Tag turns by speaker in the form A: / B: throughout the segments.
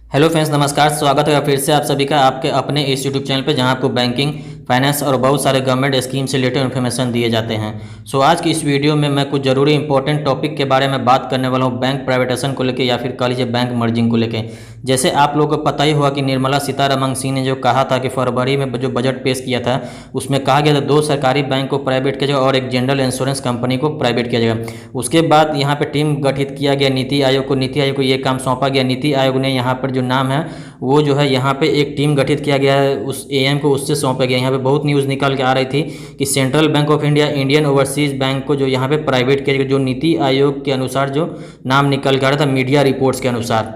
A: Hello friends, नमस्कार। स्वागत है फिर से आप सभी का आपके अपने इस यूट्यूब चैनल पे, जहां आपको बैंकिंग, फाइनेंस और बहुत सारे गवर्नमेंट स्कीम से रिलेटेड इन्फॉर्मेशन दिए जाते हैं। सो आज की इस वीडियो में मैं कुछ ज़रूरी इंपॉर्टेंट टॉपिक के बारे में बात करने वाला हूं, बैंक प्राइवेटाइजेशन को लेकर या फिर कह लीजिए बैंक मर्जिंग को लेकर। जैसे आप लोगों को पता ही हुआ कि निर्मला सीतारमण सिंह ने जो कहा था कि फरवरी में जो बजट पेश किया था उसमें कहा गया था 2 सरकारी बैंक को प्राइवेट किया जाएगा और एक जनरल इंश्योरेंस कंपनी को प्राइवेट किया जाएगा। उसके बाद यहाँ पर टीम गठित किया गया नीति आयोग को, नीति आयोग को ये काम सौंपा गया। नीति आयोग ने यहाँ पर जो नाम है वो जो है यहाँ पे एक टीम गठित किया गया है, उस एएम को उससे सौंपा गया। यहाँ पे बहुत न्यूज़ निकल के आ रही थी कि central bank of India, Indian overseas bank को जो यहाँ पे प्राइवेट किया जाएगा, जो नीति आयोग के अनुसार जो नाम निकल के आ रहा था मीडिया रिपोर्ट्स के अनुसार।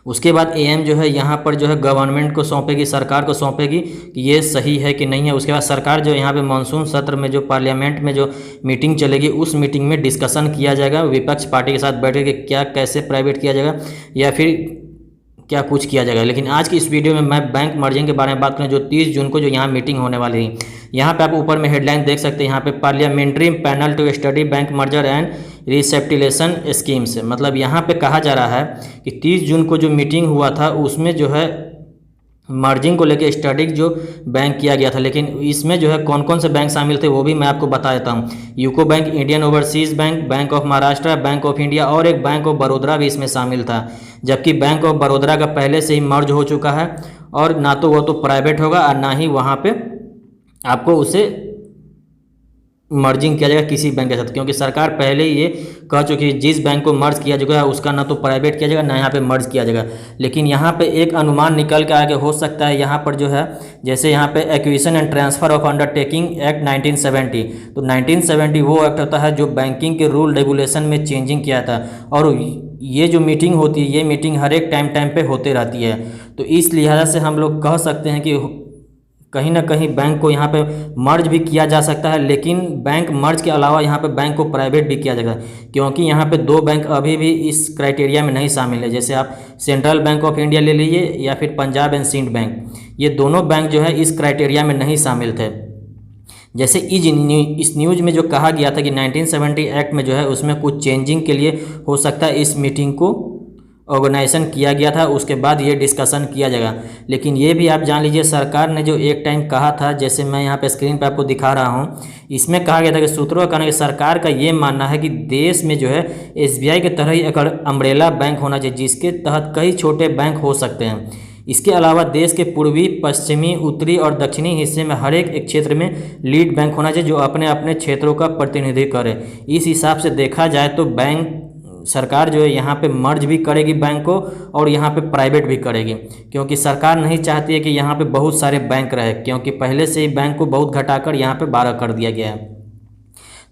A: उसके बाद एएम जो है यहाँ पर जो है गवर्नमेंट को सौंपेगी, सरकार को सौंपेगी कि ये सही है कि नहीं है। उसके बाद सरकार जो यहाँ पे मानसून सत्र में जो पार्लियामेंट में जो मीटिंग चलेगी उस मीटिंग में डिस्कशन किया जाएगा, विपक्ष पार्टी के साथ बैठ के क्या कैसे प्राइवेट किया जाएगा या फिर क्या कुछ किया जाएगा। लेकिन आज की इस वीडियो में मैं बैंक मर्जिंग के बारे में बात करूँ, जो 30 जून को जो यहाँ मीटिंग होने वाली थी। यहाँ पे आप ऊपर में हेडलाइन देख सकते हैं, यहाँ पे parliamentary panel to study bank merger and recapitalisation schemes. मतलब यहाँ पे कहा जा रहा है कि 30 जून को जो मीटिंग हुआ था उसमें जो है मर्जिंग को लेकर स्टडी जो बैंक किया गया था। लेकिन इसमें जो है कौन कौन से बैंक शामिल थे वो भी मैं आपको बता देता हूँ। UCO bank, Indian overseas bank, bank of Maharashtra, bank of India और एक बैंक ऑफ बड़ौदा भी इसमें शामिल था। जबकि बैंक ऑफ बड़ौदा का पहले से ही मर्ज हो चुका है और ना तो वो तो प्राइवेट होगा और ना ही वहाँ पे आपको उसे मर्जिंग किया जाएगा किसी बैंक के साथ, क्योंकि सरकार पहले ही ये कह चुकी है जिस बैंक को मर्ज किया जाएगा उसका ना तो प्राइवेट किया जाएगा ना यहाँ पे मर्ज किया जाएगा। लेकिन यहाँ पे एक अनुमान निकल के आगे हो सकता है, यहाँ पर जो है जैसे यहाँ पे acquisition and transfer of undertaking act 1970, तो 1970 वो एक्ट होता है जो बैंकिंग के रूल रेगुलेशन में चेंजिंग किया था। और ये जो मीटिंग होती है ये मीटिंग हर एक टाइम पे होते रहती है। तो इस लिहाजा से हम लोग कह सकते हैं कि कहीं ना कहीं बैंक को यहाँ पे मर्ज भी किया जा सकता है। लेकिन बैंक मर्ज के अलावा यहाँ पे बैंक को प्राइवेट भी किया जाएगा, क्योंकि यहाँ पे 2 बैंक अभी भी इस क्राइटेरिया में नहीं शामिल है। जैसे आप सेंट्रल बैंक ऑफ इंडिया ले लीजिए या फिर पंजाब एंड सिंध बैंक, ये दोनों बैंक जो है इस क्राइटेरिया में नहीं शामिल थे। जैसे इस न्यूज में जो कहा गया था कि 1970 एक्ट में जो है उसमें कुछ चेंजिंग के लिए हो सकता है इस मीटिंग को ऑर्गेनाइजेशन किया गया था, उसके बाद ये डिस्कशन किया जाएगा। लेकिन ये भी आप जान लीजिए सरकार ने जो एक टाइम कहा था, जैसे मैं यहाँ पे स्क्रीन पे आपको दिखा रहा हूँ, इसमें कहा गया था कि सूत्रों का कहना है कि सरकार का ये मानना है कि देश में जो है एसबीआई के तरह ही एक अम्ब्रेला बैंक होना चाहिए जिसके तहत कई छोटे बैंक हो सकते हैं। इसके अलावा देश के पूर्वी, पश्चिमी, उत्तरी और दक्षिणी हिस्से में हर एक क्षेत्र में लीड बैंक होना चाहिए जो अपने अपने क्षेत्रों का प्रतिनिधित्व करे। इस हिसाब से देखा जाए तो बैंक सरकार जो है यहाँ पे मर्ज भी करेगी बैंक को और यहाँ पे प्राइवेट भी करेगी, क्योंकि सरकार नहीं चाहती है कि यहाँ पे बहुत सारे बैंक रहे, क्योंकि पहले से ही बैंक को बहुत घटाकर यहाँ पे 12 कर दिया गया है।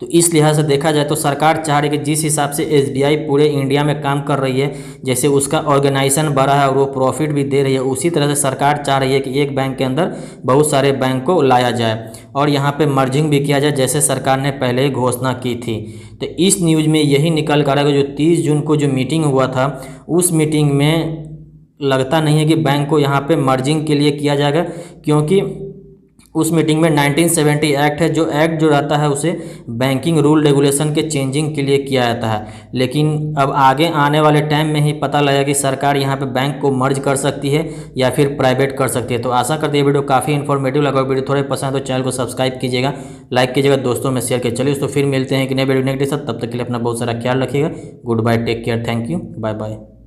A: तो इस लिहाज से देखा जाए तो सरकार चाह रही है कि जिस हिसाब से एसबीआई पूरे इंडिया में काम कर रही है, जैसे उसका ऑर्गेनाइजेशन बढ़ा है और वो प्रॉफिट भी दे रही है, उसी तरह से सरकार चाह रही है कि एक बैंक के अंदर बहुत सारे बैंक को लाया जाए और यहाँ पे मर्जिंग भी किया जाए, जैसे सरकार ने पहले ही घोषणा की थी। तो इस न्यूज़ में यही निकल कर आएगा, जो 30 जून को जो मीटिंग हुआ था उस मीटिंग में लगता नहीं है कि बैंक को यहाँ पे मर्जिंग के लिए किया जाएगा, क्योंकि उस मीटिंग में 1970 एक्ट है, जो एक्ट जो रहता है उसे बैंकिंग रूल रेगुलेशन के चेंजिंग के लिए किया जाता है। लेकिन अब आगे आने वाले टाइम में ही पता लगेगा कि सरकार यहाँ पे बैंक को मर्ज कर सकती है या फिर प्राइवेट कर सकती है। तो आशा करते हैं वीडियो काफ़ी इन्फॉर्मेटिव लगा। वीडियो थोड़े पसंद तो चैनल को सब्सक्राइब कीजिएगा, लाइक कीजिएगा, दोस्तों में शेयर कीजिए। चलिए तो फिर मिलते हैं कि नए वीडियो नेक्स्ट के साथ, तब तक के लिए अपना बहुत सारा ख्याल रखिएगा। Goodbye, take care, thank you, bye bye.